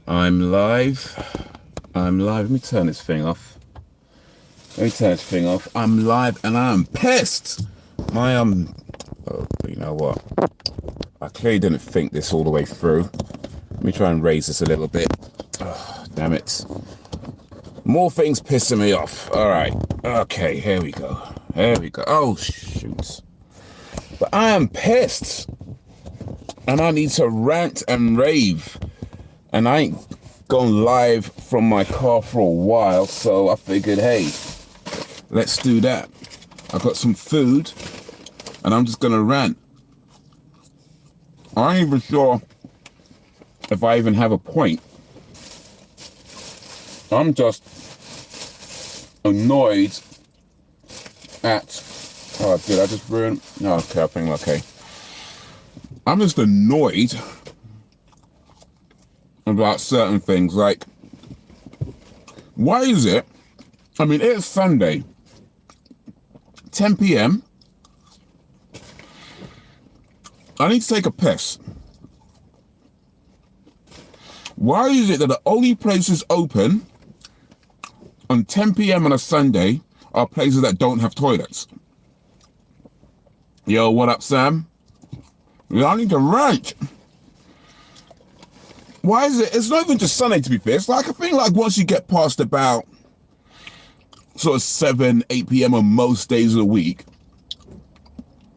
I'm live. I'm live. Let me turn this thing off. I'm live and I'm pissed. Oh, you know what? I clearly didn't think this all the way through. Let me try and raise this a little bit. Oh, damn it. More things pissing me off. All right. Okay, here we go. Oh, shoot. But I am pissed. And I need to rant and rave. And I ain't gone live from my car for a while, so I figured, hey, let's do that. I got some food, and I'm just gonna rant. I ain't even sure if I even have a point. I'm just annoyed at... Oh, did I just ruin... No, okay, I think I'm okay. I'm just annoyed about certain things, like, why is it, I mean, it's Sunday, 10 p.m, I need to take a piss. Why is it that the only places open on 10 p.m. on a Sunday are places that don't have toilets? Yo, what up, Sam? I need to rant. Why is it? It's not even just Sunday, to be fair. It's like, I think like once you get past about sort of 7, 8 p.m. on most days of the week.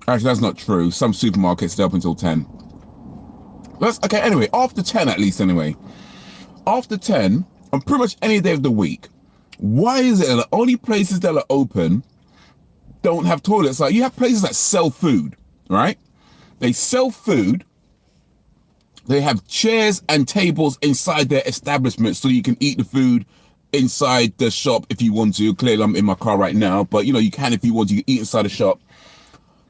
Actually, that's not true. Some supermarkets, they're up until 10. Okay, anyway, after 10 at least anyway. After 10, on pretty much any day of the week, why is it that the only places that are open don't have toilets? Like, you have places that sell food, right? They sell food. They have chairs and tables inside their establishment so you can eat the food inside the shop if you want to. Clearly, I'm in my car right now, but you know, you can if you want to. You can eat inside the shop.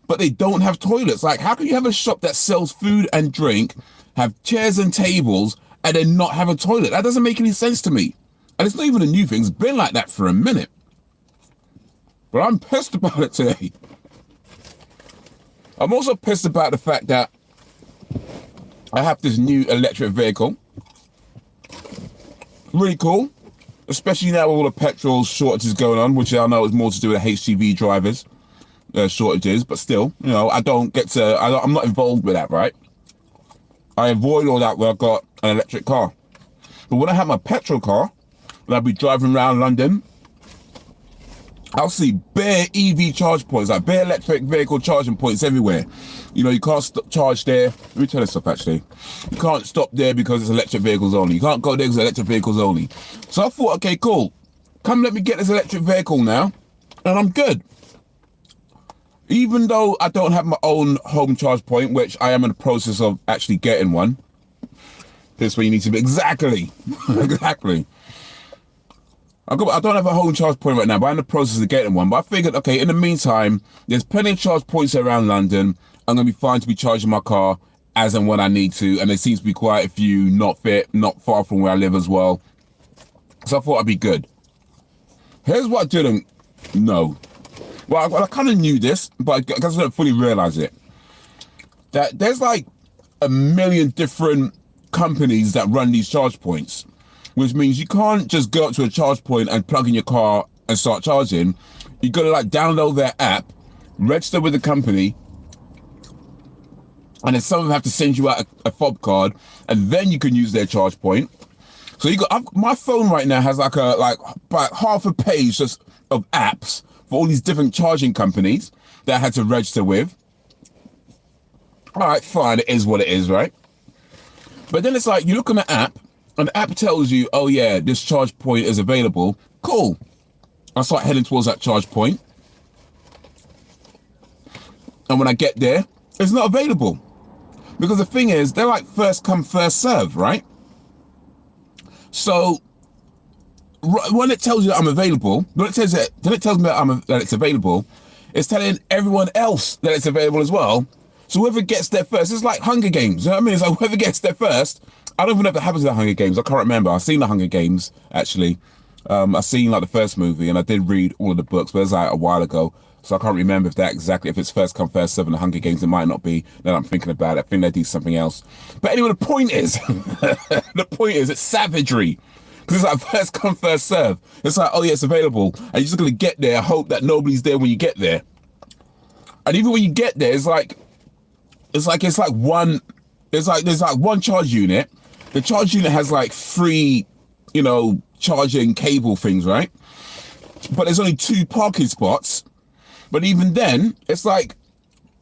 But they don't have toilets. Like, how can you have a shop that sells food and drink, have chairs and tables, and then not have a toilet? That doesn't make any sense to me. And it's not even a new thing. It's been like that for a minute. But I'm pissed about it today. I'm also pissed about the fact that I have this new electric vehicle. Really cool. Especially now with all the petrol shortages going on, which I know is more to do with HGV drivers shortages, but still, you know, I'm not involved with that, right? I avoid all that when I've got an electric car. But when I have my petrol car, when I'll be driving around London, I'll see bare EV charge points, like bare electric vehicle charging points everywhere. You know, you can't charge there. Let me turn this off, actually. You can't stop there because it's electric vehicles only. You can't go there because it's electric vehicles only. So I thought, okay, cool. Come let me get this electric vehicle now, and I'm good. Even though I don't have my own home charge point, which I am in the process of actually getting one. This way you need to be, exactly. Exactly. I don't have a home charge point right now, but I'm in the process of getting one. But I figured, okay, in the meantime, there's plenty of charge points around London. I'm going to be fine to be charging my car as and when I need to. And there seems to be quite a few not far from where I live as well. So I thought I'd be good. Here's what I didn't know. Well, I kind of knew this, but I guess I didn't fully realize it. That there's like a million different companies that run these charge points, which means you can't just go up to a charge point and plug in your car and start charging. You got to like download their app, register with the company, and then some of them have to send you out a fob card, and then you can use their charge point. So my phone right now has like about half a page just of apps for all these different charging companies that I had to register with. All right, fine, it is what it is, right? But then it's like, you look on the app, and the app tells you, oh yeah, this charge point is available. Cool. I start heading towards that charge point. And when I get there, it's not available. Because the thing is, they're like first come, first serve, right? So when it tells you that I'm available, when it tells me that it's available, it's telling everyone else that it's available as well. So whoever gets there first, it's like Hunger Games. You know what I mean? It's like whoever gets there first. I don't even know if that happens in the Hunger Games. I can't remember. I've seen the Hunger Games, actually. I seen like the first movie, and I did read all of the books, but it was like a while ago, so I can't remember if it's first come first serve in the Hunger Games. It might not be. Now I'm thinking about it, I think they do something else. But anyway, the point is, it's savagery. Because it's like first come first serve. It's like, oh yeah, it's available, and you're just gonna get there, hope that nobody's there when you get there. And even when you get there, there's like one charge unit. The charge unit has like 3, charging cable things, right? But there's only 2 parking spots. But even then, it's like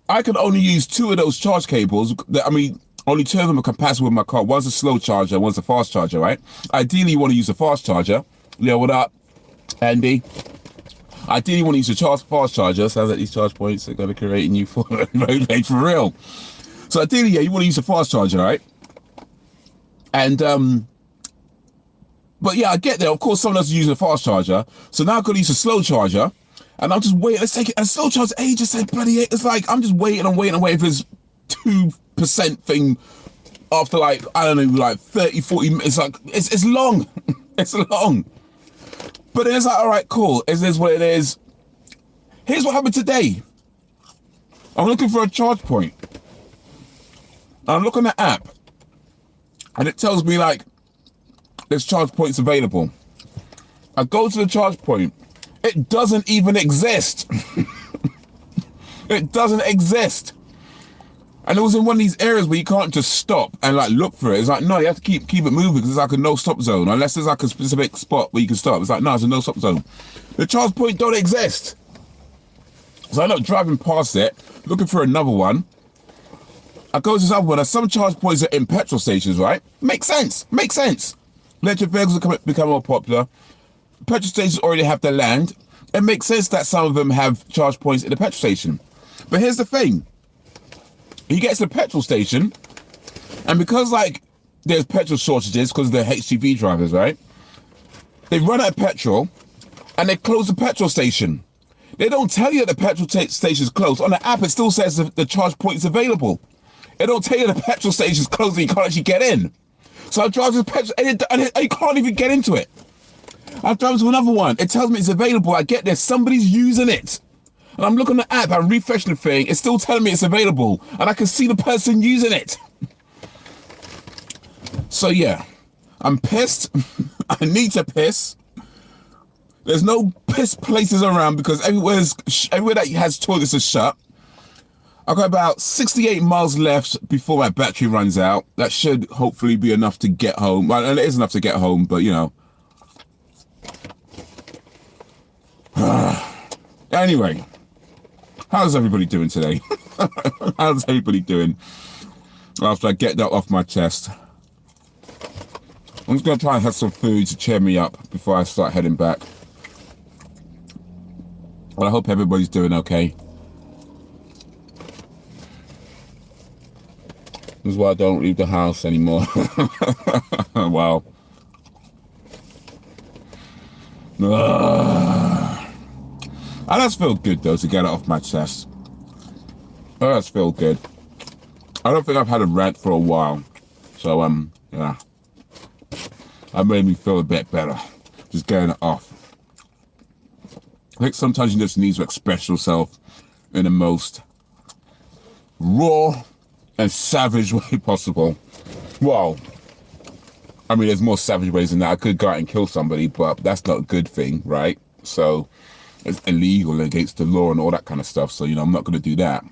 I can only use 2 of those charge cables. Only 2 of them are compatible with my car. One's a slow charger, one's a fast charger, right? Ideally, you want to use a fast charger. Yeah, what up, Andy? Ideally, you want to use a fast charger. Sounds like these charge points are going to create you for real. So ideally, yeah, you want to use a fast charger, right? And but yeah, I get there. Of course, someone else is using a fast charger. So now I've got to use a slow charger. And I'm just waiting. Let's take it. And slow charge ages said bloody. It's like I'm just waiting for this 2% thing after like, I don't know, like 30, 40 minutes. Like it's long. It's long. But then it's like, all right, cool. Is this what it is? Here's what happened today. I'm looking for a charge point. I'm looking at the app, and it tells me like there's charge points available. I go to the charge point. It doesn't even exist. It doesn't exist. And it was in one of these areas where you can't just stop and like look for it. It's like, no, you have to keep it moving because it's like a no stop zone. Unless there's like a specific spot where you can stop. It's like, no, it's a no stop zone. The charge point don't exist. So I'm not driving past it, looking for another one. I go to this other one. And some charge points are in petrol stations, right? Makes sense. Electric vehicles are become more popular. Petrol stations already have their land. It makes sense that some of them have charge points in the petrol station. But here's the thing. You get to the petrol station, and because like there's petrol shortages because of the HGV drivers, right? They run out of petrol, and they close the petrol station. They don't tell you that the petrol station's closed. On the app, it still says the charge point is available. It don't tell you the petrol station's closed and you can't actually get in. So I drive to the petrol, and you can't even get into it. I drive to another one. It tells me it's available. I get there. Somebody's using it. And I'm looking at the app. I'm refreshing the thing. It's still telling me it's available. And I can see the person using it. So, yeah. I'm pissed. I need to piss. There's no piss places around because everywhere that has toilets is shut. I've got about 68 miles left before my battery runs out. That should hopefully be enough to get home. Well, and it is enough to get home, but, Anyway, how's everybody doing today? How's everybody doing after I get that off my chest? I'm just going to try and have some food to cheer me up before I start heading back. Well, I hope everybody's doing okay. This is why I don't leave the house anymore. Wow. That does feel good, though, to get it off my chest. That does feel good. I don't think I've had a rant for a while. So, yeah. That made me feel a bit better. Just getting it off. I think sometimes you just need to express yourself in the most raw and savage way possible. Well, I mean, there's more savage ways than that. I could go out and kill somebody, but that's not a good thing, right? So it's illegal against the law and all that kind of stuff. So, I'm not going to do that.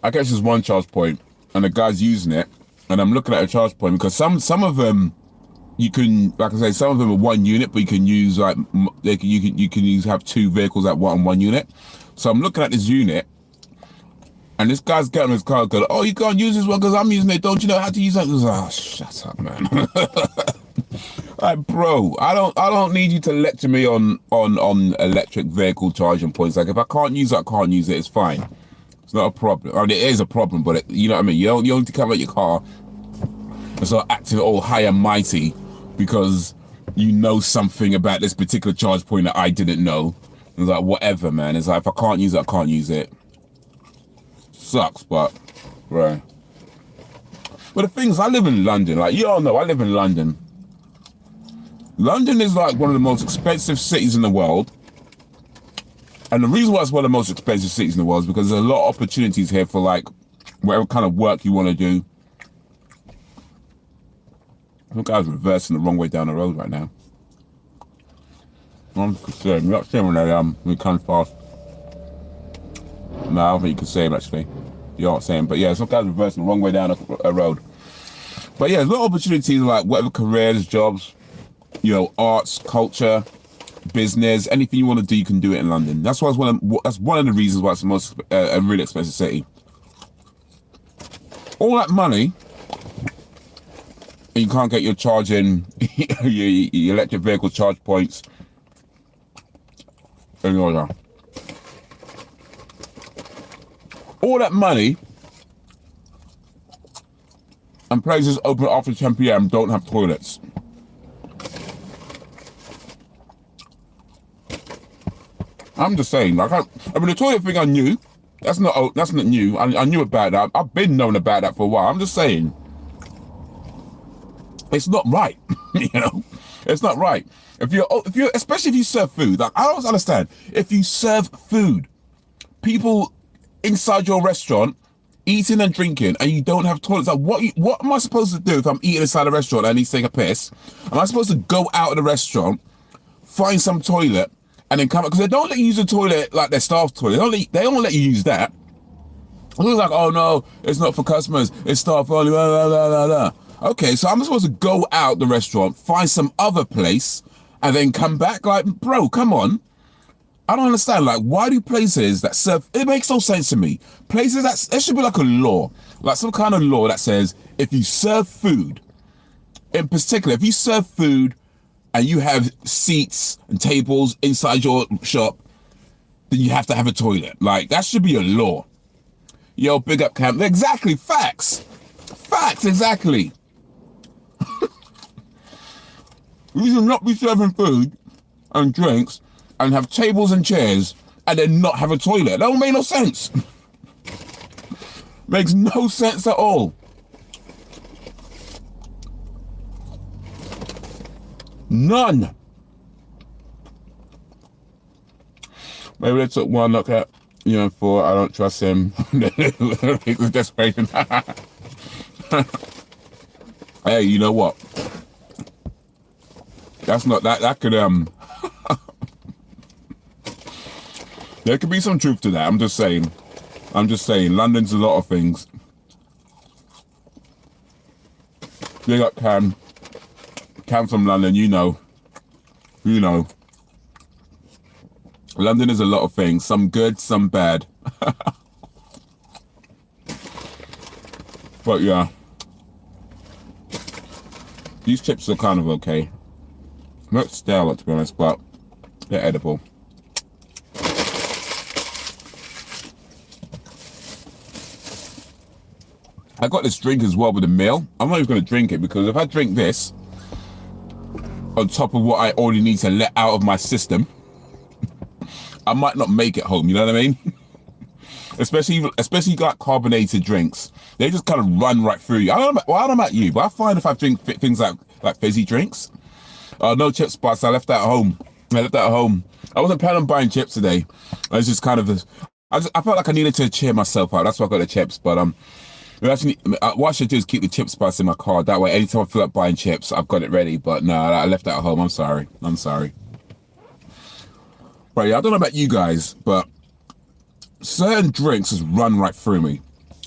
I guess there's one charge point, and the guy's using it, and I'm looking at a charge point because some of them you can, like I say, some of them are one unit, but you can use like you can have 2 vehicles at one unit. So I'm looking at this unit. And this guy's getting his car going, oh, you can't use this one because I'm using it. Don't you know how to use that? Oh, shut up, man. Like, bro, I don't need you to lecture me on electric vehicle charging points. Like, if I can't use it, I can't use it. It's fine. It's not a problem. I mean, it is a problem, but you know what I mean? You don't need to come out your car and start acting all high and mighty because you know something about this particular charge point that I didn't know. It's like, whatever, man. It's like, if I can't use it, I can't use it. Sucks, but right. But the thing is, I live in London. Like, you all know, I live in London. London is like one of the most expensive cities in the world. And the reason why it's one of the most expensive cities in the world is because there's a lot of opportunities here for like whatever kind of work you want to do. I think I was reversing the wrong way down the road right now. I'm saying, you're not saying when we come fast. No, I don't think you can say him actually. You know what I'm saying? But yeah, some guys reversing the wrong way down a road. But yeah, there's a lot of opportunities like whatever careers, jobs, you know, arts, culture, business, anything you want to do, you can do it in London. That's why that's one of the reasons why it's the most a really expensive city. All that money, and you can't get your charging, your electric vehicle charge points in order. All that money, and places open after 10 p.m. don't have toilets. I'm just saying, like, I mean, the toilet thing I knew. That's not new. I knew about that. I've been known about that for a while. I'm just saying, it's not right. You know, it's not right. If you're, especially if you serve food. Like, I don't understand. If you serve food, people inside your restaurant eating and drinking, and you don't have toilets, like, what am I supposed to do if I'm eating inside a restaurant and I need to take a piss? Am I supposed to go out of the restaurant, find some toilet, and then come out? Because they don't let you use the toilet like their staff toilet. They don't let you use that. It was like, oh no, it's not for customers, it's staff only, blah, blah, blah, blah, blah. Okay, so I'm supposed to go out the restaurant, find some other place, and then come back? Like, bro, come on. I don't understand. Like, why do places that serve, it makes no sense to me. Places that, there should be like a law, like some kind of law that says if you serve food, in particular, if you serve food and you have seats and tables inside your shop, then you have to have a toilet. Like, that should be a law. Yo, big up camp. Exactly, facts. Facts, exactly. We should not be serving food and drinks and have tables and chairs and then not have a toilet. That don't make no sense. Makes no sense at all. None. Maybe they took one look at, you know, for I don't trust him. It was desperation. Hey, you know what? That's not that could there could be some truth to that. I'm just saying. London's a lot of things. They got Cam from London, you know. London is a lot of things. Some good, some bad. But yeah. These chips are kind of okay. Not stale, to be honest, but they're edible. I got this drink as well with a meal. I'm not even going to drink it because if I drink this on top of what I already need to let out of my system, I might not make it home, you know what I mean? especially like carbonated drinks. They just kind of run right through you. I don't know about you, but I find if I drink things like fizzy drinks, no chip spots. I left that at home. I wasn't planning on buying chips today. I was just kind of, I felt like I needed to cheer myself out. That's why I got the chips. But actually, what I should do is keep the chip spots in my car. That way, anytime I feel like buying chips, I've got it ready. But no, I left that at home. I'm sorry. But yeah, I don't know about you guys, but certain drinks just run right through me.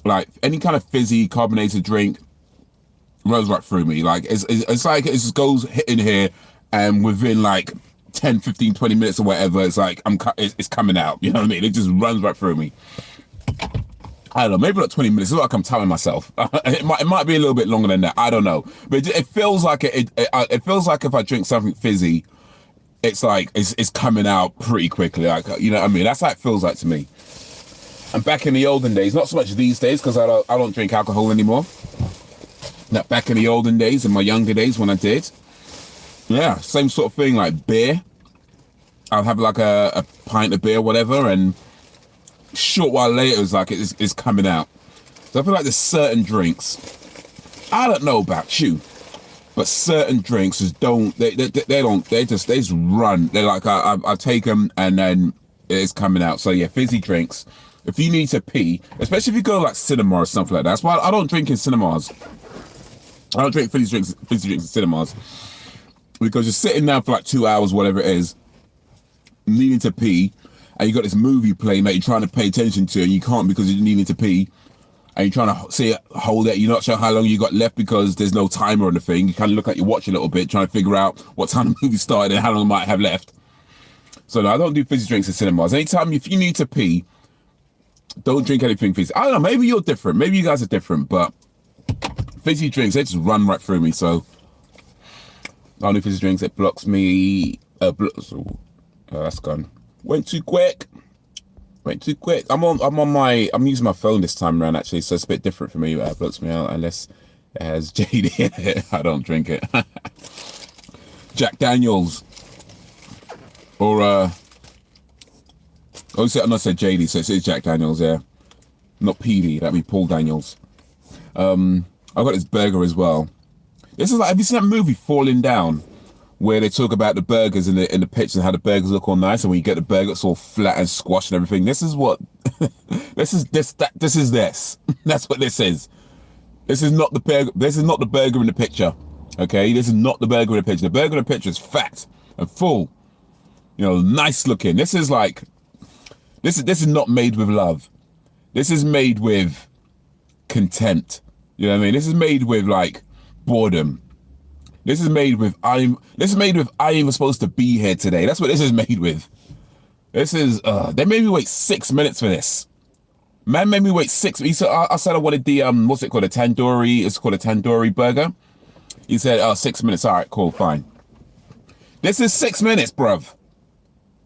Like any kind of fizzy carbonated drink runs right through me. Like it's like it just goes in here, and within like 10, 15, 20 minutes or whatever, it's like it's coming out. You know what I mean? It just runs right through me. I don't know, maybe not 20 minutes. It's like I'm timing myself. It might be a little bit longer than that. I don't know, but it feels like it feels like if I drink something fizzy, it's like it's coming out pretty quickly. Like, you know what I mean? That's how it feels like to me. And back in the olden days, not so much these days because I don't drink alcohol anymore. That back in the olden days, in my younger days when I did, yeah, same sort of thing. Like beer, I'll have like a pint of beer, whatever, and short while later it's like it's coming out. So I feel like there's certain drinks I don't know about you, but certain drinks just don't. They don't. They just run. They're like I take them and then it's coming out. So yeah, fizzy drinks. If you need to pee, especially if you go like cinema or something like that. That's why I don't drink in cinemas. I don't drink fizzy drinks in cinemas because you're sitting down for like 2 hours, whatever it is, needing to pee, and you got this movie playing that you're trying to pay attention to, and you can't because you're needing to pee, and you're trying to say hold it. You're not sure how long you got left because there's no timer on the thing. You kind of look at your watch a little bit, trying to figure out what time the movie started and how long I might have left. So no, I don't do fizzy drinks in cinemas. Anytime if you need to pee, don't drink anything fizzy. I don't know, maybe you're different. Maybe you guys are different, but fizzy drinks, they just run right through me. So I don't do fizzy drinks. It blocks me. That's gone. Went too quick. I'm using my phone this time around actually, so it's a bit different for me. It blocks me out unless it has JD in it. I don't drink it. Jack Daniels. Or oh, I'm not said JD, so it says Jack Daniels, yeah. Not PD, that'd be Paul Daniels. I got this burger as well. This is like, have you seen that movie Falling Down, where they talk about the burgers in the picture and how the burgers look all nice, and when you get the burger, it's all flat and squashed and everything. This is what this is. That's what this is. This is not the burger. This is not the burger in the picture. Okay, this is not the burger in the picture. The burger in the picture is fat and full. You know, nice looking. This is like, this is not made with love. This is made with contempt. You know what I mean? This is made with like boredom. This is made with I ain't even supposed to be here today. That's what this is made with. This is they made me wait 6 minutes for this. Man made me wait 6. He said I said I wanted the what's it called? A tandoori. It's called a tandoori burger. He said 6 minutes. All right, cool, fine. This is 6 minutes, bruv.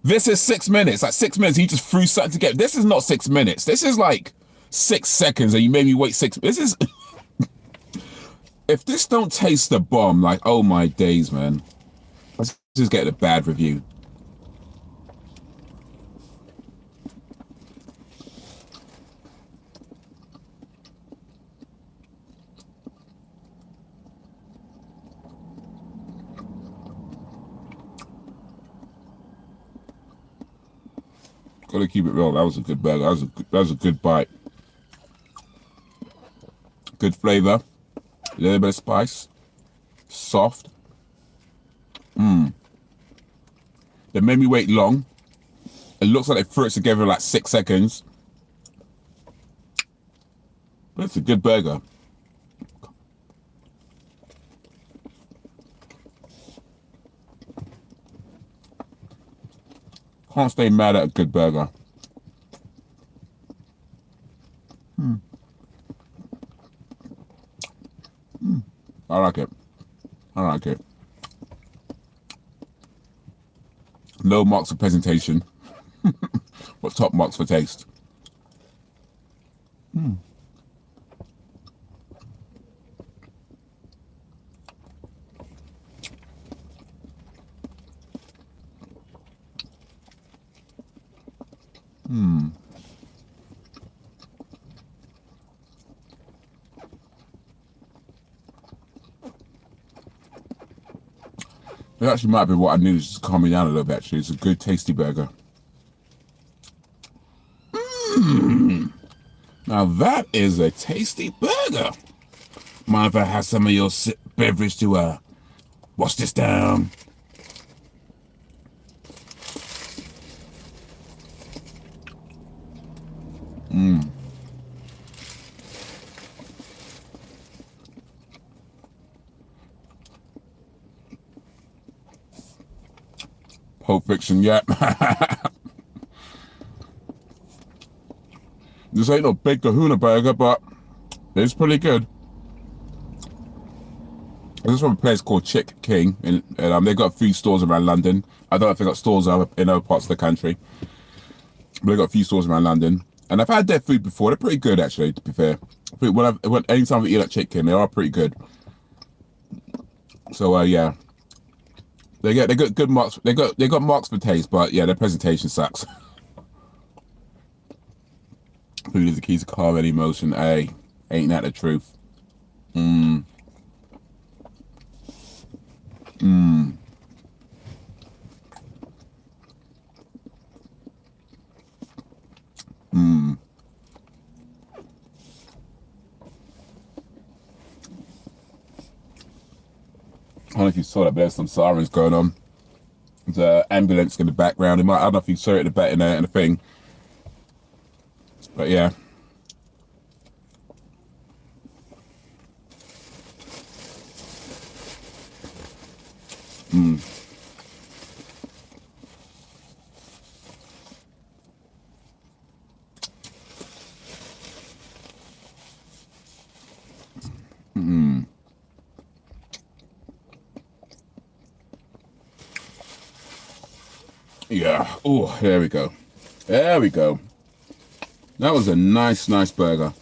This is 6 minutes. Like 6 minutes, he just threw something together. This is not 6 minutes. This is like 6 seconds, and you made me wait 6. This is. If this don't taste the bomb, like, oh my days, man. Let's just get a bad review. Gotta keep it real. That was a good burger. That was a good bite. Good flavor. A little bit of spice. Soft. They made me wait long. It looks like they threw it together in like 6 seconds. But it's a good burger. Can't stay mad at a good burger. I like it. I like it. No marks for presentation, but top marks for taste. It actually might be what I needed to calm me down a little bit, actually. It's a good, tasty burger. Now that is a tasty burger. Mind if I have some of your beverage to wash this down? Pulp Fiction, yeah. This ain't no big kahuna burger, but it's pretty good. This is from a place called Chick King, and they've got a few stores around London. I don't know if they've got stores in other parts of the country, but they've got a few stores around London. And I've had their food before. They're pretty good, actually, to be fair. Anytime we eat at Chick King, they are pretty good. So, yeah. They got good marks. They got marks for taste, but yeah, their presentation sucks. Food is the key to carve any emotion. Hey, ain't that the truth? Mm. Mm. Mm. I don't know if you saw that, but there's some sirens going on. There's an ambulance in the background. I don't know if you saw it in the thing. But yeah. Mm. Mm. Yeah. Oh, there we go. There we go. That was a nice burger.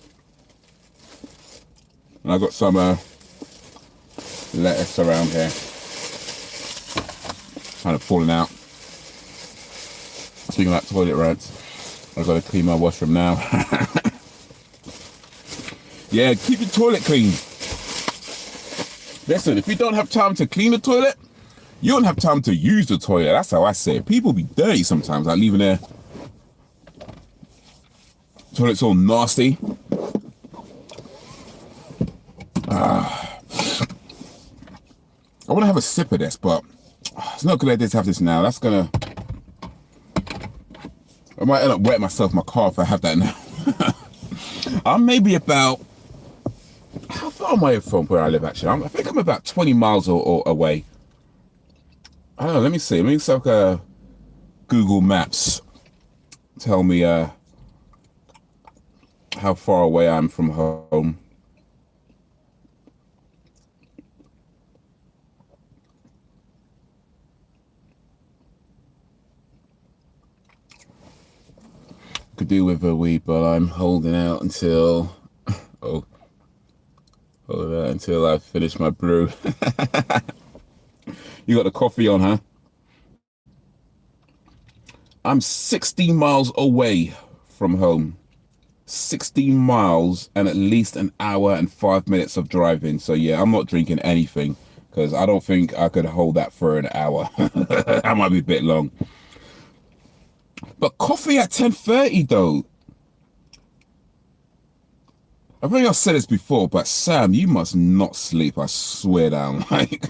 And I got some lettuce around here. Kind of falling out. Speaking about toilet rants, I've got to clean my washroom now. Yeah, keep your toilet clean. Listen, if you don't have time to clean the toilet, you don't have time to use the toilet. That's how I say it. People be dirty sometimes, like leaving their toilets all nasty. I want to have a sip of this, but it's not a good idea to have this now. That's gonna... I might end up wetting myself in my car if I have that now. I'm maybe about... How far am I from where I live, actually? I think I'm about 20 miles or away. I don't know, let me see. Let me see like Google Maps. Tell me how far away I am from home. Could do with a wee, but I'm holding out until... Oh. Hold on, until I finish my brew. You got the coffee on, huh? I'm 16 miles away from home. 16 miles and at least an hour and 5 minutes of driving. So yeah, I'm not drinking anything because I don't think I could hold that for an hour. That might be a bit long. But coffee at 10:30 though. I think I've said this before, but Sam, you must not sleep. I swear down. Like,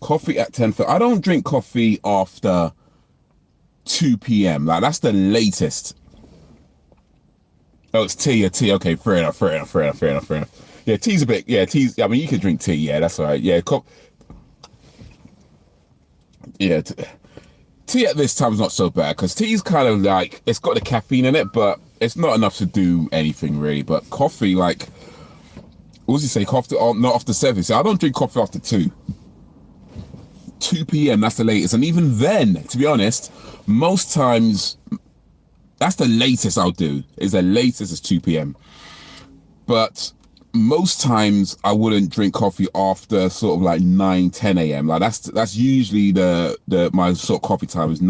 coffee at 10:30. I don't drink coffee after 2 p.m. Like, that's the latest. Oh, it's tea. Tea. Okay, fair enough. Yeah, tea's a bit. Yeah, tea's. I mean, you can drink tea. Yeah, that's all right. Yeah, yeah. Tea at this time is not so bad because tea's kind of like, it's got the caffeine in it, but it's not enough to do anything really. But coffee, like, what does he say? Coffee, not after 7. So I don't drink coffee after 2 p.m. That's the latest. And even then, to be honest, most times that's the latest I'll do. Is the latest is 2 p.m. But most times I wouldn't drink coffee after sort of like 9-10 a.m. Like that's usually my sort of coffee time is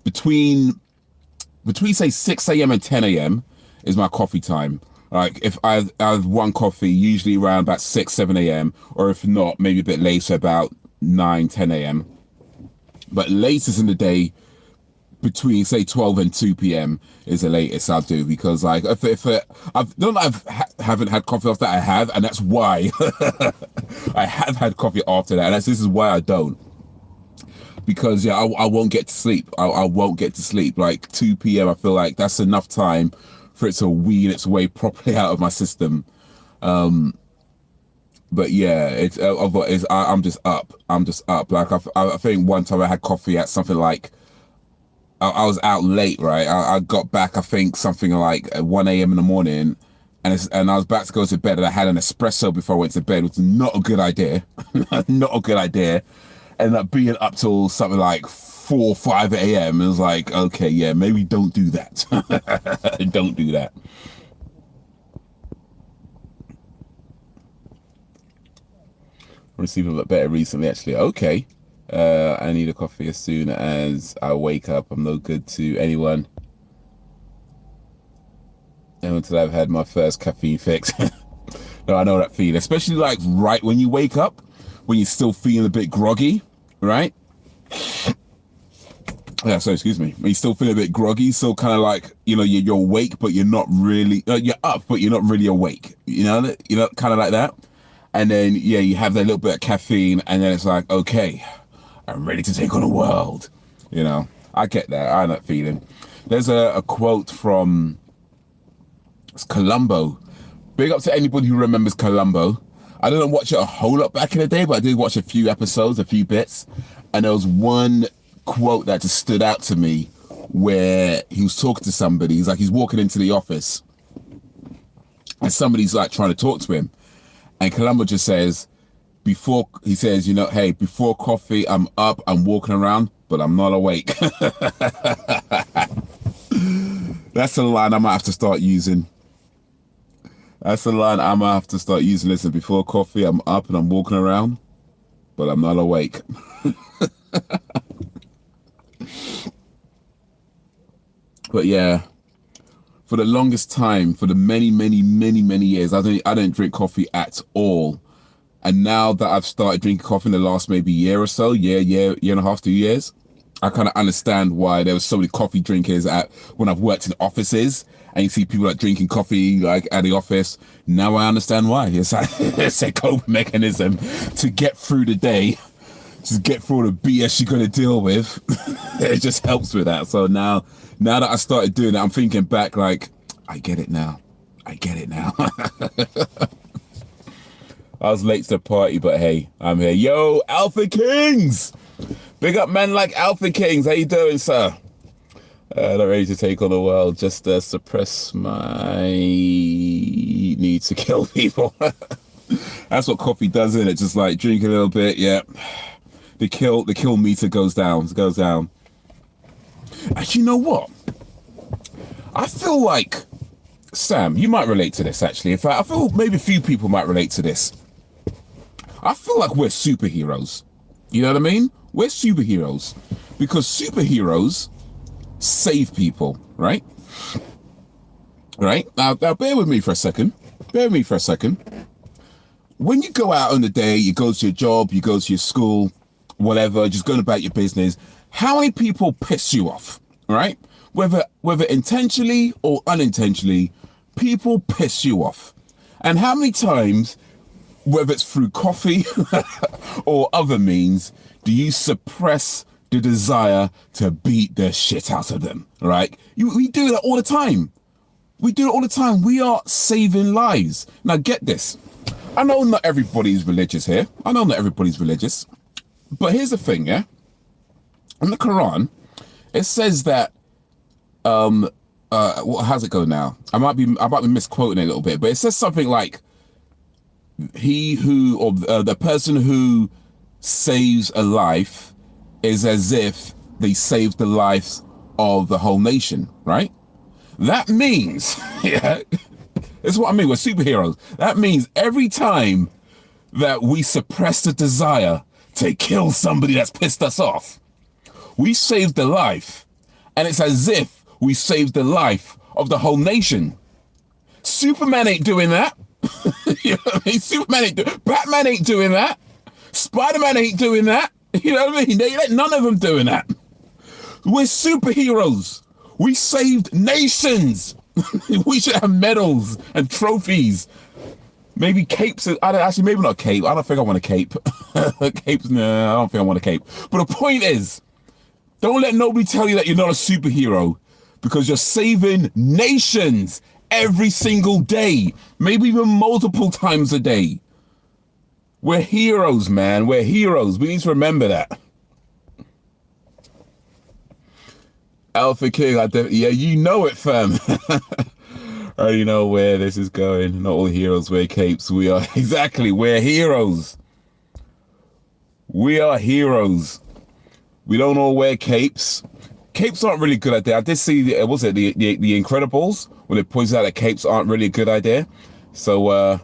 between say 6 a.m. and 10 a.m. is my coffee time. Like if I have one coffee, usually around about 6-7 a.m. or if not, maybe a bit later, about 9-10 a.m. But latest in the day, between say 12 and 2 p.m. is the latest I'll do, because like if haven't had coffee after that, I have, and that's why I have had coffee after that, and this is why I don't, because yeah, I won't get to sleep. I won't get to sleep. Like 2 p.m. I feel like that's enough time for it to wean its way properly out of my system. But yeah, I'm just up. Like I think one time I had coffee at something like, I was out late, right? I got back, I think something like at 1 a.m. in the morning, and I was about to go to bed, and I had an espresso before I went to bed, which is not a good idea. Not a good idea. Ended up being up till something like 4-5 a.m. It was like, okay, yeah, maybe don't do that. Don't do that. I'm receiving a lot better recently, actually. Okay. I need a coffee as soon as I wake up. I'm no good to anyone until I've had my first caffeine fix. No, I know that feeling, especially like right when you wake up, when you're still feeling a bit groggy, right? Yeah, so excuse me. When you still feel a bit groggy, so kind of like, you know, you're awake, but you're not really, you're up, but you're not really awake. You know, kind of like that. And then, yeah, you have that little bit of caffeine, and then it's like, okay, I'm ready to take on the world. You know, I get that. I know that feeling. There's a quote from Columbo. Big up to anybody who remembers Columbo. I didn't watch it a whole lot back in the day, but I did watch a few episodes, a few bits. And there was one quote that just stood out to me where he was talking to somebody. He's walking into the office and somebody's like trying to talk to him. And Columbo just says, you know, hey, before coffee, I'm up, I'm walking around, but I'm not awake. That's a line I might have to start using. Listen, before coffee, I'm up and I'm walking around, but I'm not awake. But yeah, for the longest time, for the many years, I don't drink coffee at all. And now that I've started drinking coffee in the last maybe year or so, year and a half, 2 years, I kind of understand why there was so many coffee drinkers when I've worked in offices, and you see people like drinking coffee like at the office. Now I understand why. It's a coping mechanism to get through the day, just get through the BS you're gonna deal with. It just helps with that. So now that I started doing that, I'm thinking back like, I get it now. I was late to the party, but hey, I'm here. Yo, Alpha Kings! Big up man like Alpha Kings. How you doing, sir? Not ready to take on the world. Just suppress my need to kill people. That's what coffee does, isn't it? Just like drink a little bit, yeah. The kill meter goes down. And you know what? I feel like, Sam, you might relate to this actually. In fact, I feel maybe a few people might relate to this. I feel like we're superheroes. You know what I mean? We're superheroes because superheroes save people, right? Right? Now bear with me for a second. When you go out on the day, you go to your job, you go to your school, whatever, just going about your business, how many people piss you off, right? Whether intentionally or unintentionally, people piss you off. And how many times, whether it's through coffee or other means, do you suppress the desire to beat the shit out of them, right? We do that all the time. We are saving lives. Now get this. I know not everybody's religious here. But here's the thing, yeah? In the Quran, it says that, how's it go now? I might be misquoting it a little bit, but it says something like, the person who saves a life is as if they saved the life of the whole nation, right? That means, yeah, that's what I mean, we're superheroes. That means every time that we suppress the desire to kill somebody that's pissed us off, we saved the life, and it's as if we saved the life of the whole nation. Superman ain't doing that. You know what I mean? Batman ain't doing that. Spider-Man ain't doing that. You know what I mean? None of them doing that. We're superheroes. We saved nations. We should have medals and trophies. Maybe capes. Maybe not a cape. I don't think I want a cape. Capes, no, I don't think I want a cape. But the point is, don't let nobody tell you that you're not a superhero, because you're saving nations every single day, maybe even multiple times a day. We're heroes, man. We're heroes. We need to remember that. Alpha King, yeah, you know it, fam. I already know where this is going. Not all heroes wear capes. We're heroes. We are heroes. We don't all wear capes. Capes aren't really a good idea. I did see, the Incredibles, when it points out that capes aren't really a good idea. So,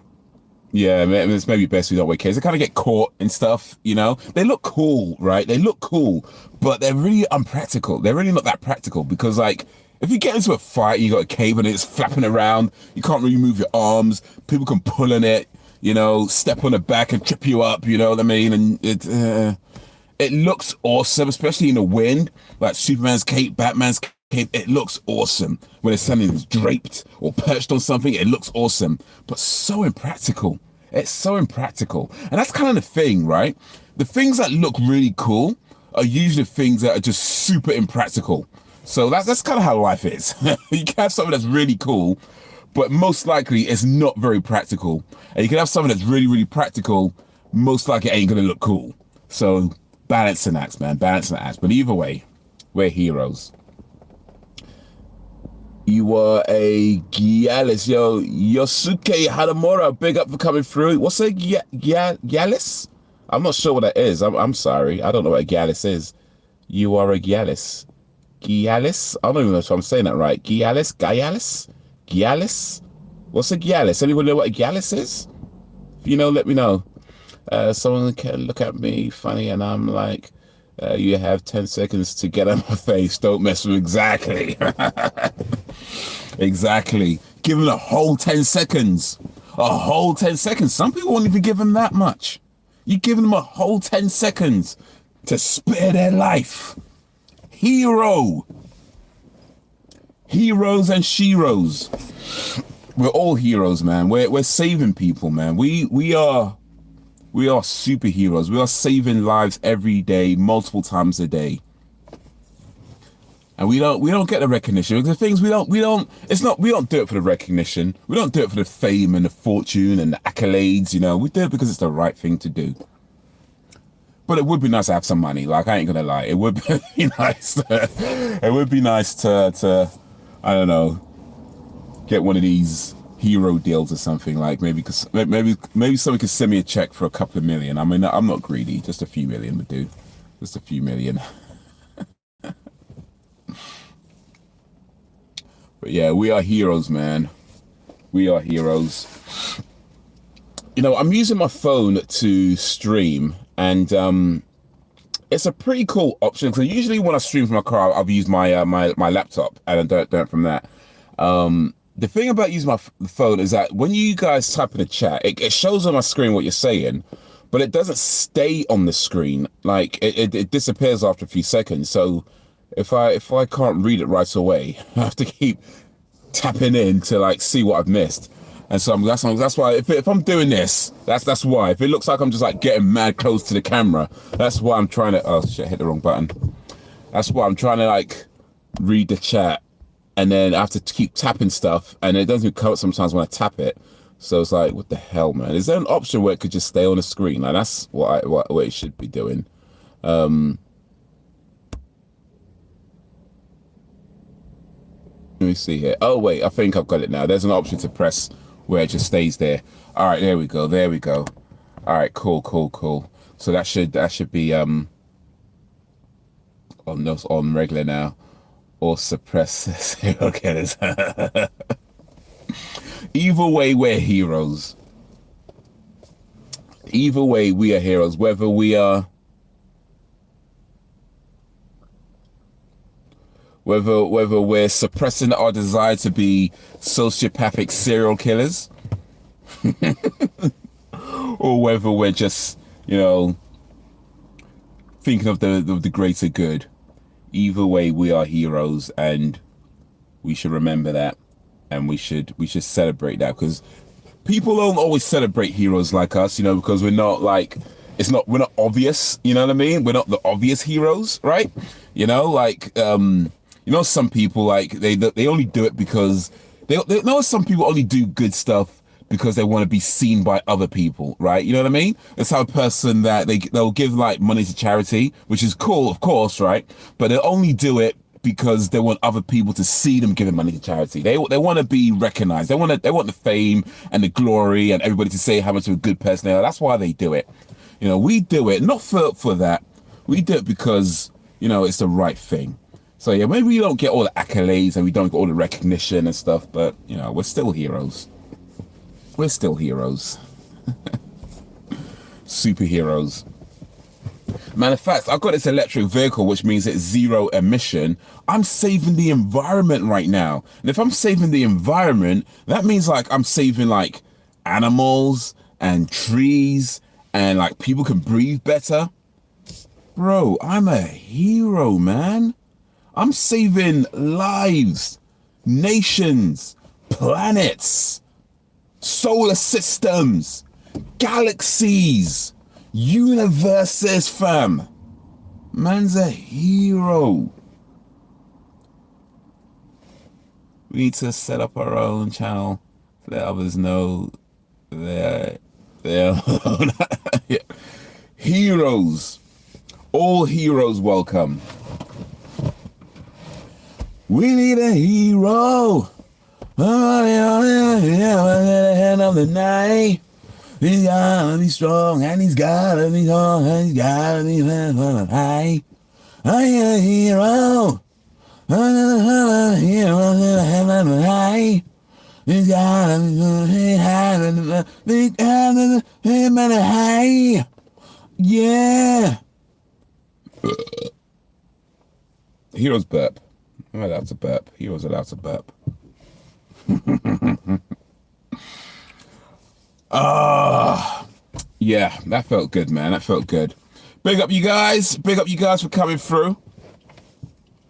yeah, it's maybe best we don't wear capes. They kind of get caught and stuff, you know? They look cool, right? They look cool, but they're really unpractical. They're really not that practical because, like, If you get into a fight, you got a cape and it's flapping around, you can't really move your arms, people can pull on it, you know, step on the back and trip you up, you know what I mean? And it looks awesome, especially in the wind, like Superman's cape, Batman's cape. It looks awesome when it's standing draped or perched on something. It looks awesome, but so impractical. It's so impractical. And that's kind of the thing, right? The things that look really cool are usually things that are just super impractical. So that's kind of how life is. You can have something that's really cool, but most likely it's not very practical. And you can have something that's really, really practical, most likely it ain't gonna look cool. So balance and acts, man, balance and acts. But either way, we're heroes. You are a Gyalis, yo. Yosuke Hadamura, big up for coming through. What's a Gyalis? I'm not sure what that is. I'm sorry. I don't know what a Gyalis is. You are a Gyalis. Gyalis? I don't even know if I'm saying that right. Gyalis? Gyalis? Gyalis? What's a Gyalis? Anyone know what a Gyalis is? If you know, let me know. Someone can look at me funny and I'm like, you have 10 seconds to get on my face. Don't mess with me. Exactly. Exactly. Give them a whole 10 seconds. A whole 10 seconds. Some people won't even give them that much. You're giving them a whole 10 seconds to spare their life. Hero. Heroes and sheroes. We're all heroes, man. We're saving people, man. We are superheroes. We are saving lives every day, multiple times a day. And we don't get the recognition. The things we don't do it for the recognition. We don't do it for the fame and the fortune and the accolades, you know. We do it because it's the right thing to do. But it would be nice to have some money. Like, I ain't gonna lie. It would be nice. It would be nice to I don't know, get one of these hero deals or something. Like maybe someone could send me a check for a couple of million. I mean, I'm not greedy. Just a few million would do. Just a few million. But yeah, we are heroes, man. We are heroes. You know, I'm using my phone to stream, and it's a pretty cool option. Because usually when I stream from my car, I've used my my laptop, and I don't it from that. The thing about using my phone is that when you guys type in a chat, it shows on my screen what you're saying, but it doesn't stay on the screen. Like it disappears after a few seconds. So if I can't read it right away, I have to keep tapping in to like see what I've missed. And so that's why if I'm doing this, that's why. If it looks like I'm just like getting mad close to the camera, that's why I'm trying to. Oh shit! Hit the wrong button. That's why I'm trying to like read the chat, and then I have to keep tapping stuff, and it doesn't come up sometimes when I tap it. So it's like, what the hell, man? Is there an option where it could just stay on the screen? Like that's what it should be doing. Let me see here. Oh wait, I think I've got it now. There's an option to press where it just stays there. All right, there we go. There we go. All right, cool. So that should be on regular now, or suppress serial killers. Either way, we're heroes. Either way, we are heroes. Whether we're suppressing our desire to be sociopathic serial killers, or whether we're just, you know, thinking of the greater good. Either way, we are heroes, and we should remember that, and we should celebrate that, because people don't always celebrate heroes like us, you know, because we're not like, we're not obvious, you know what I mean? We're not the obvious heroes, right? You know, like, you know, some people, like, they only do it because they know some people only do good stuff because they want to be seen by other people, right? You know what I mean? It's how a person that they'll give like money to charity, which is cool, of course, right? But they only do it because they want other people to see them giving money to charity. They want to be recognized. They want the fame and the glory and everybody to say how much of a good person they are. That's why they do it. You know, we do it not for that. We do it because, you know, it's the right thing. So yeah, maybe we don't get all the accolades and we don't get all the recognition and stuff, but you know, we're still heroes. We're still heroes. Superheroes. Matter of fact, I've got this electric vehicle, which means it's zero emission. I'm saving the environment right now. And if I'm saving the environment, that means like I'm saving like animals and trees and like people can breathe better. Bro, I'm a hero, man. I'm saving lives, nations, planets, solar systems, galaxies, universes, fam. Man's a hero. We need to set up our own channel, let others know they're heroes. All heroes welcome. We need a hero. End of the night. He's gotta be strong and he's gotta be strong and he's gotta be high. I am a hero. He's gotta be high. Yeah. Heroes burp. I'm allowed to burp. Heroes allowed to burp. Yeah, that felt good, man. That felt good. Big up you guys. Big up you guys for coming through.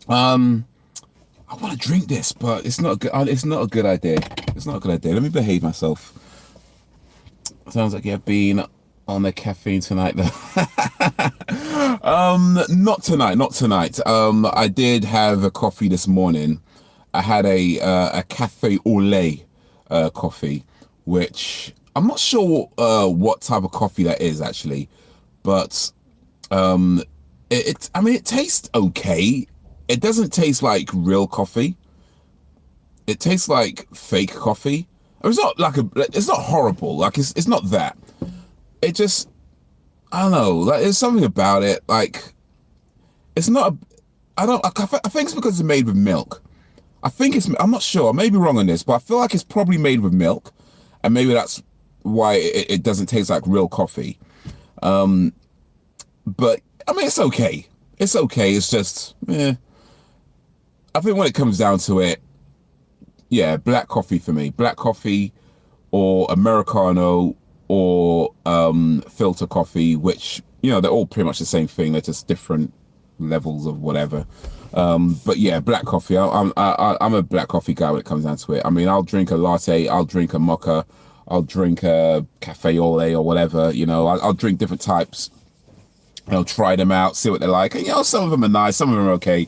I want to drink this, but it's not good. It's not a good idea. It's not a good idea. Let me behave myself. Sounds like you've been on the caffeine tonight, though. Not tonight. Not tonight. I did have a coffee this morning. I had a cafe au lait coffee, which I'm not sure what type of coffee that is actually, but I mean, it tastes okay. It doesn't taste like real coffee. It tastes like fake coffee. It's not like it's not horrible. Like it's not that. It just, I don't know. Like there's something about it. Like it's not. I think it's because it's made with milk. I'm not sure. I may be wrong on this, but I feel like it's probably made with milk, and maybe that's why it doesn't taste like real coffee. But I mean, it's okay. It's okay. It's just, I think when it comes down to it, yeah, black coffee for me. Black coffee or Americano or filter coffee, which, you know, they're all pretty much the same thing. They're just different levels of whatever. But yeah, black coffee. I'm a black coffee guy when it comes down to it. I mean, I'll drink a latte, I'll drink a mocha, I'll drink a cafe au lait or whatever. You know, I'll drink different types. I'll try them out, see what they're like. And, you know, some of them are nice, some of them are okay.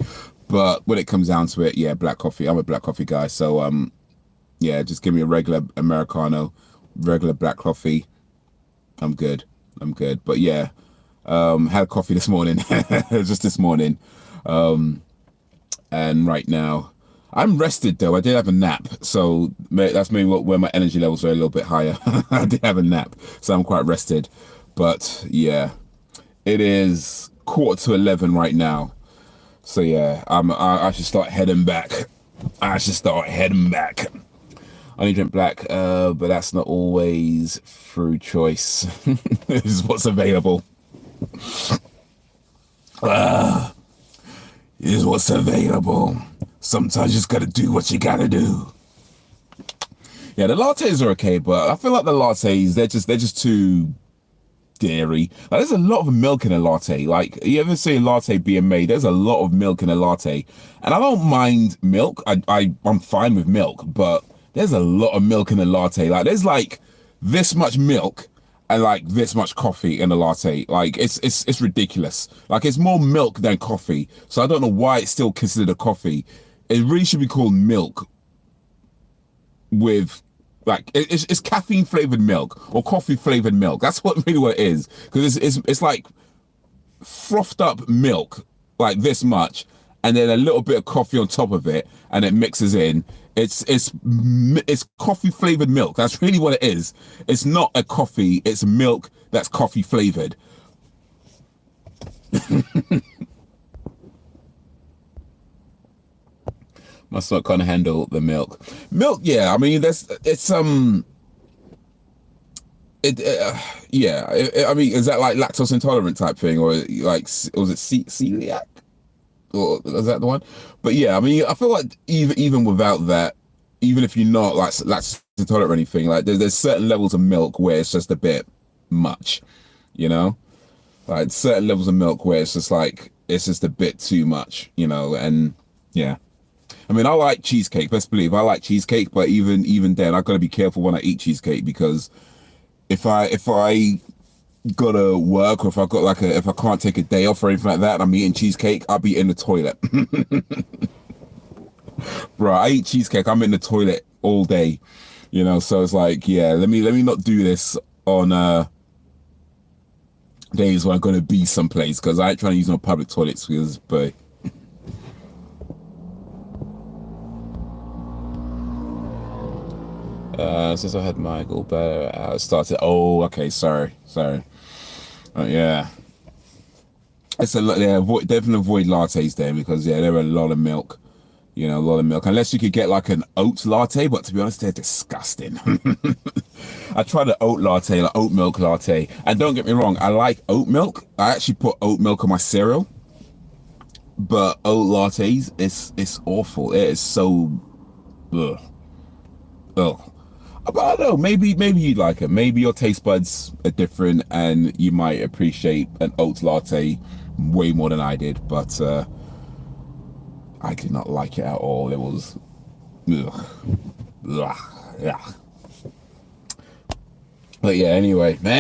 But when it comes down to it, yeah, black coffee. I'm a black coffee guy. So, yeah, just give me a regular Americano, regular black coffee. I'm good. But yeah, had a coffee this morning, just this morning. And right now, I'm rested though. I did have a nap. So that's maybe where my energy levels are a little bit higher. I did have a nap, so I'm quite rested. But yeah, it is 11:15 right now. So yeah, I should start heading back. I only drink black, but that's not always through choice. This is what's available. Is what's available. Sometimes you just gotta do what you gotta do. Yeah, the lattes are okay, but I feel like the lattes, they're just too dairy. Like, there's a lot of milk in a latte. Like, you ever see a latte being made, there's a lot of milk in a latte. And I don't mind milk. I'm fine with milk, but there's a lot of milk in a latte. Like, there's like this much milk and like this much coffee in a latte. Like, it's ridiculous. Like, it's more milk than coffee. So I don't know why it's still considered a coffee. It really should be called milk with, like, it's caffeine flavored milk or coffee flavored milk. That's what it is. Because it's like frothed up milk, like this much, and then a little bit of coffee on top of it, and it mixes in. It's coffee flavored milk. That's really what it is. It's not a coffee. It's milk that's coffee flavored. My stomach can't handle the milk. Milk, yeah. I mean, It, yeah. I mean, is that like lactose intolerant type thing, or like was it celiac, or is that the one? But yeah, I mean, I feel like even without that, even if you're not like lactose intolerant or anything, like there's certain levels of milk where it's just a bit much, you know. Like certain levels of milk where it's just like it's just a bit too much, you know. And yeah, I mean, I like cheesecake. Best believe I like cheesecake, but even then, I gotta be careful when I eat cheesecake because if I gotta work or if I got like a if I can't take a day off or anything like that and I'm eating cheesecake, I'll be in the toilet. Bro, I eat cheesecake, I'm in the toilet all day. You know, so it's like, yeah, let me not do this on days when I'm gonna be someplace because I ain't trying to use no public toilets because but since I had my gallbladder started. Oh, okay, sorry. Yeah, it's a lot. Yeah, definitely avoid lattes then because yeah, there are a lot of milk. You know, a lot of milk. Unless you could get like an oat latte, but to be honest, they're disgusting. I tried an oat latte, like oat milk latte, and don't get me wrong, I like oat milk. I actually put oat milk on my cereal, but oat lattes, it's awful. It is so, ugh, ugh. But I don't know, maybe you'd like it. Maybe your taste buds are different, and you might appreciate an oat latte way more than I did. But I did not like it at all. It was, ugh, ugh, yeah. But yeah, anyway. But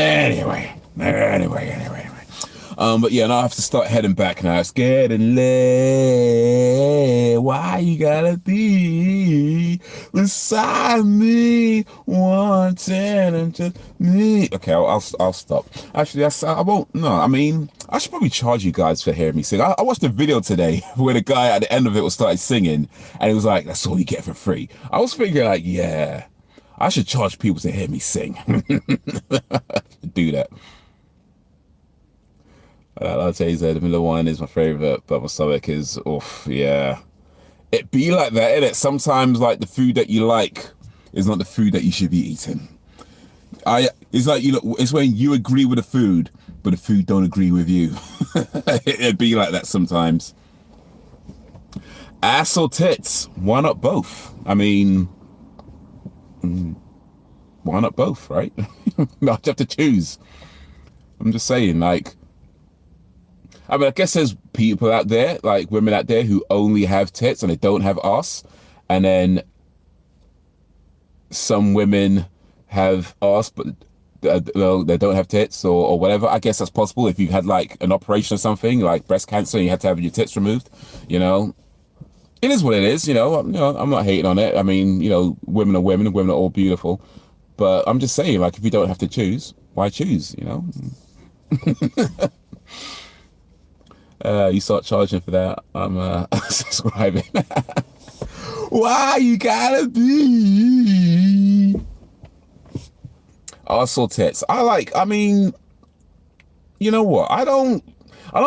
yeah, now I have to start heading back now. It's getting late. Why you gotta be beside me, wanting and just me? Okay, I'll stop. Actually, I won't. No, I mean, I should probably charge you guys for hearing me sing. I watched a video today where the guy at the end of it was started singing, and he was like, "That's all you get for free." I was thinking like, yeah. I should charge people to hear me sing. Do that. I'll tell you, the middle one is my favorite, but my stomach is, oof, yeah. It be like that, innit? Sometimes, like, the food that you like is not the food that you should be eating. It's like, you know, it's when you agree with the food, but the food don't agree with you. It'd be like that sometimes. Ass or tits? Why not both? I mean, why not both, right? Not have to choose. I'm just saying, like, I mean, I guess there's people out there, like women out there, who only have tits and they don't have ass, and then some women have ass, but well, they don't have tits or whatever. I guess that's possible if you had like an operation or something, like breast cancer, and you had to have your tits removed. You know, it is what it is. I'm not hating on it. I mean, women are women, and women are all beautiful. But I'm just saying, like, if you don't have to choose, why choose? You start charging for that, I'm subscribing. Why you gotta be also tits? I mean, you know what? I know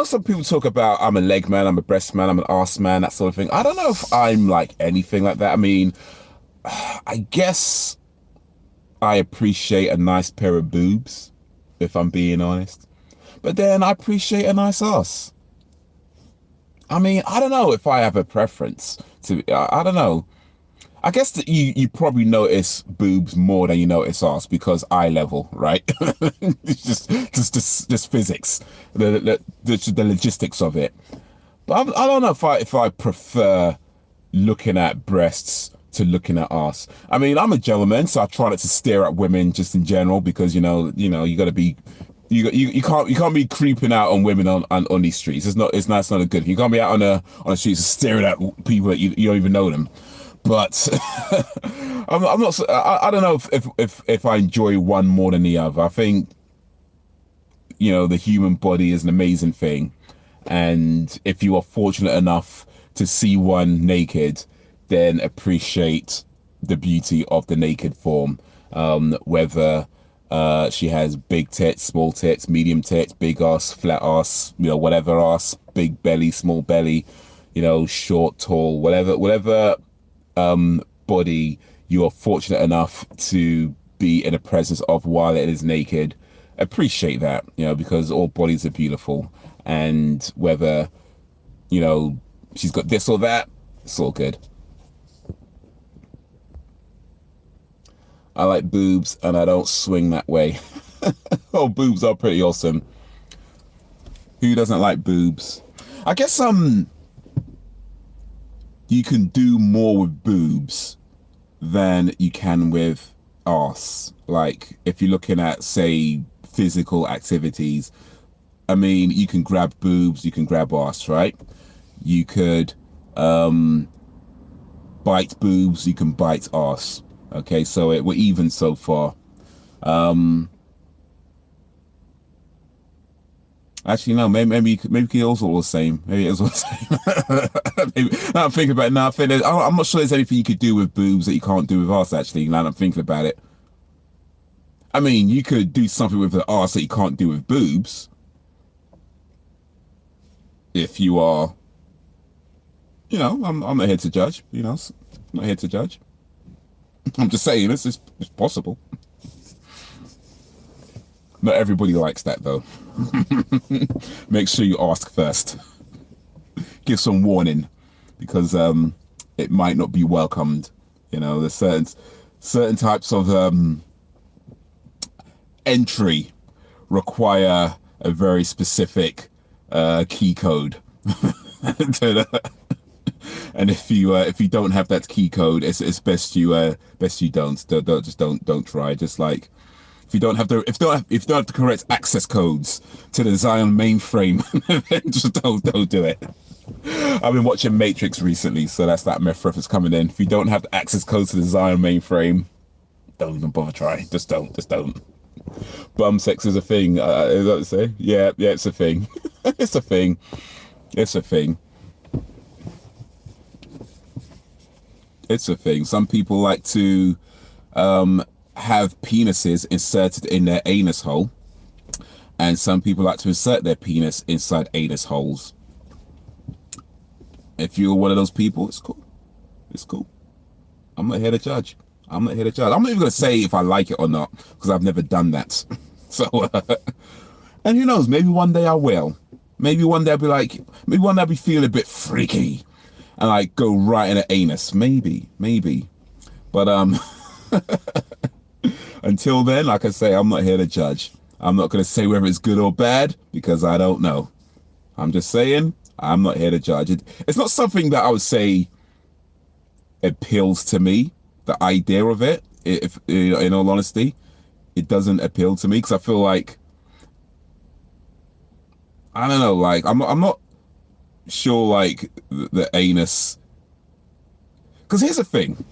some people talk about I'm a leg man, I'm a breast man, I'm an arse man, that sort of thing. I don't know if I'm like anything like that. I mean, I guess I appreciate a nice pair of boobs, if I'm being honest. But then I appreciate a nice ass. I mean, I don't know if I have a preference to. I don't know. I guess that you probably notice boobs more than you notice ass because eye level, right? It's just physics, the logistics of it. But I don't know if I prefer looking at breasts to looking at ass. I mean, I'm a gentleman, so I try not to stare at women just in general because you got to be. You can't be creeping out on women on these streets. It's not a good. You can't be out on the streets staring at people that you don't even know them. But I'm not. I don't know if I enjoy one more than the other. I think the human body is an amazing thing, and if you are fortunate enough to see one naked, then appreciate the beauty of the naked form. Whether she has big tits, small tits, medium tits, big ass, flat ass, whatever ass, big belly, small belly, short, tall, whatever body you are fortunate enough to be in the presence of while it is naked. Appreciate that, you know, because all bodies are beautiful, and whether, you know, she's got this or that, it's all good. I like boobs and I don't swing that way. Oh, boobs are pretty awesome. Who doesn't like boobs? I guess you can do more with boobs than you can with arse. Like if you're looking at, say, physical activities, I mean, you can grab boobs, you can grab arse, right? You could bite boobs, you can bite arse. Okay, so we're even so far. Actually, no, maybe it's also the same. Maybe it's all the same. Maybe, now I'm thinking about it. Now I'm not sure there's anything you could do with boobs that you can't do with arse, actually, now I'm thinking about it. I mean, you could do something with the arse that you can't do with boobs. If you are, you know, I'm not here to judge, you know, I'm not here to judge. I'm just saying, it's possible. Not everybody likes that, though. Make sure you ask first. Give some warning, because it might not be welcomed. You know, there's certain types of entry require a very specific key code. And if you don't have that key code, it's best you don't try. Just like if you don't have the correct access codes to the Zion mainframe, then just don't do it. I've been watching Matrix recently, so that's that meth reference coming in. If you don't have the access codes to the Zion mainframe, don't even bother trying. Just don't. Bum sex is a thing. Is that what to say? Yeah, it's a thing. It's a thing. It's a thing. It's a thing. Some people like to have penises inserted in their anus hole, and some people like to insert their penis inside anus holes. If you're one of those people, it's cool. It's cool. I'm not here to judge. I'm not even going to say if I like it or not, because I've never done that. So, and who knows, maybe one day I will. Maybe one day I'll be feeling a bit freaky and like go right in the anus. Maybe. But until then, like I say, I'm not here to judge. I'm not going to say whether it's good or bad, because I don't know. I'm just saying, I'm not here to judge. It's not something that I would say appeals to me. The idea of it, if in all honesty, it doesn't appeal to me, because I feel like, I don't know, like I'm not sure, like the anus. Because here's the thing,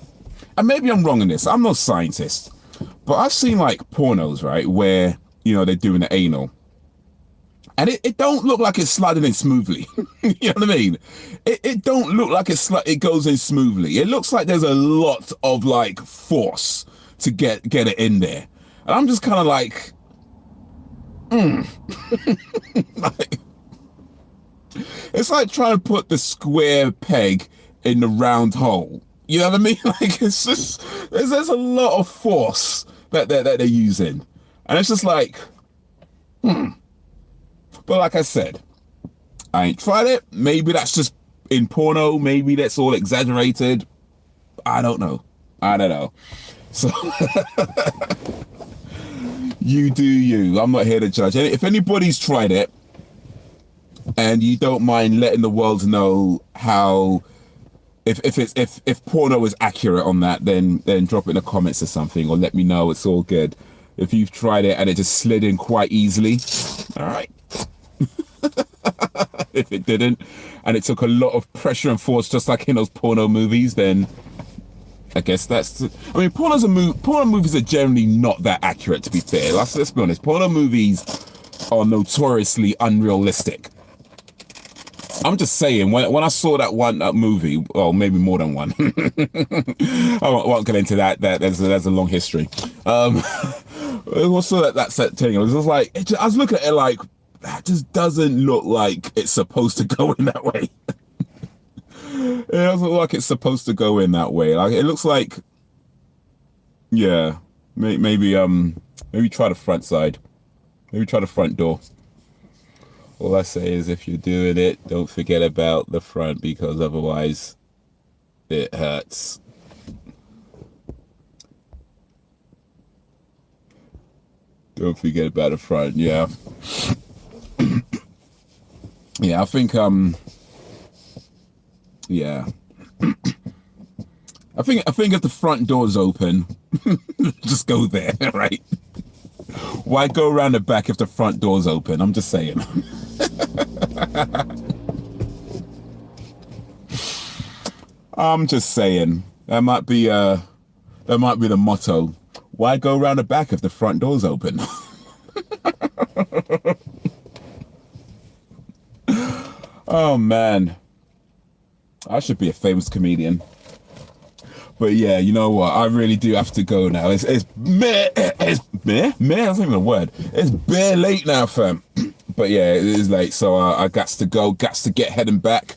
and maybe I'm wrong in this. I'm no scientist, but I've seen like pornos, right, where, you know, they're doing the anal, and it don't look like it's sliding in smoothly. You know what I mean? It don't look like it goes in smoothly. It looks like there's a lot of like force to get it in there. And I'm just kind of like, like, it's like trying to put the square peg in the round hole. You know what I mean? Like, it's just, there's a lot of force that they're using. And it's just like, But like I said, I ain't tried it. Maybe that's just in porno. Maybe that's all exaggerated. I don't know. So you do you. I'm not here to judge. If anybody's tried it and you don't mind letting the world know how, if porno is accurate on that, then drop it in the comments or something, or let me know. It's all good. If you've tried it and it just slid in quite easily, all right. If it didn't, and it took a lot of pressure and force, just like in those porno movies, then I guess that's. I mean, porno movies are generally not that accurate, to be fair. Let's be honest. Porno movies are notoriously unrealistic. I'm just saying, when I saw that movie, well, maybe more than one. I won't get into that. There's a long history. Also, that set thing, it was just like, I was looking at it like, that just doesn't look like it's supposed to go in that way. It doesn't look like it's supposed to go in that way. Like, it looks like, yeah, Maybe try the front side. Maybe try the front door. All I say is if you're doing it, don't forget about the front because otherwise it hurts. Don't forget about the front, yeah. Yeah, I think yeah. I think if the front door's open, just go there, right? Why go around the back if the front door's open? I'm just saying. I'm just saying. That might be the motto. Why go around the back if the front door's open? Oh man. I should be a famous comedian. But yeah, you know what? I really do have to go now. It's meh. That's not even a word. It's bare late now, fam. But yeah, it is late, so I got to go. Got to get heading back.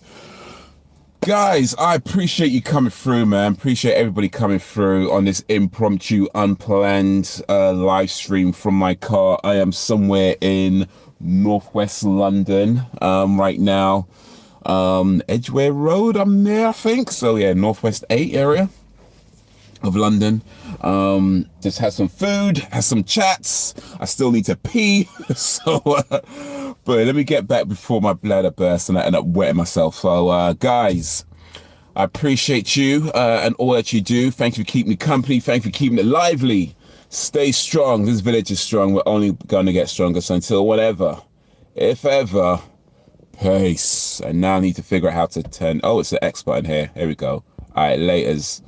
Guys, I appreciate you coming through, man. Appreciate everybody coming through on this impromptu, unplanned live stream from my car. I am somewhere in northwest London right now. Edgware Road, I'm there, I think. So yeah, northwest 8 area of London. Just had some food, had some chats. I still need to pee. So but let me get back before my bladder bursts and I end up wetting myself. So guys, I appreciate you and all that you do. Thank you for keeping me company. Thank you for keeping it lively. Stay strong. This village is strong. We're only going to get stronger. So until whatever, if ever, peace. And now I need to figure out how to turn. Oh, it's the X button here. Here we go. All right, laters.